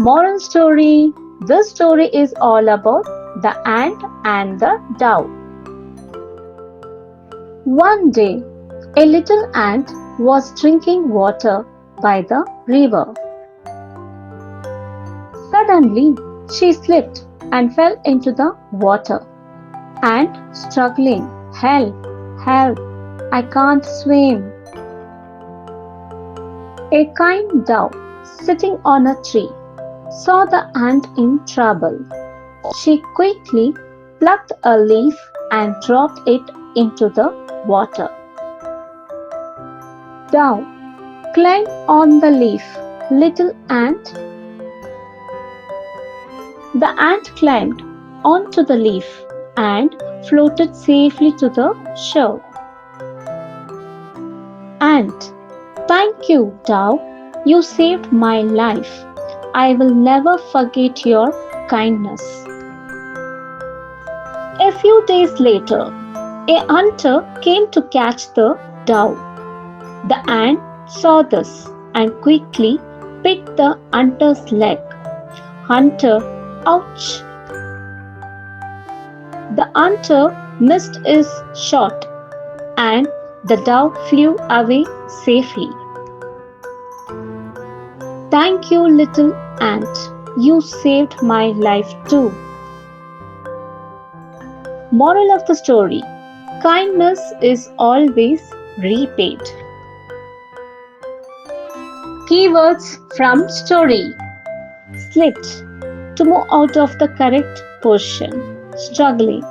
Moral story. This story is all about the ant and the dove. One day, a little ant was drinking water by the river. Suddenly, she slipped and fell into the water. Ant struggling, "Help, help, I can't swim." A kind dove sitting on a tree saw the ant in trouble. She quickly plucked a leaf and dropped it into the water. "Dove, climb on the leaf, little ant." The ant climbed onto the leaf and floated safely to the shore. Ant, "Thank you, dove. You saved my life. I will never forget your kindness." A few days later, a hunter came to catch the dove. The ant saw this and quickly picked the hunter's leg. Hunter, ouch! The hunter missed his shot and the dove flew away safely. "Thank you, little ant. You saved my life too." Moral of the story: kindness is always repaid. Keywords from story: slipped, to move out of the correct position; struggling,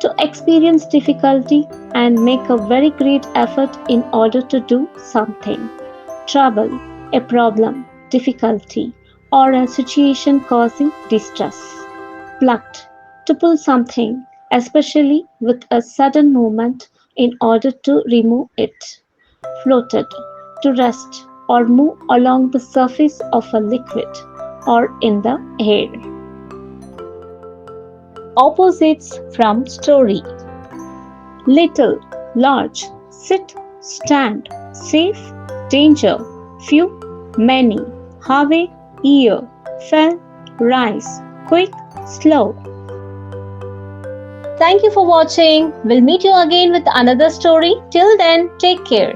to experience difficulty and make a very great effort in order to do something; trouble, a problem, difficulty, or a situation causing distress; plucked, to pull something, especially with a sudden movement in order to remove it; floated, to rest or move along the surface of a liquid or in the air. Opposites from story: little, large; sit, stand; safe, danger; few, many; have, ear; fell, rise; quick, slow. Thank you for watching. We'll meet you again with another story. Till then, take care.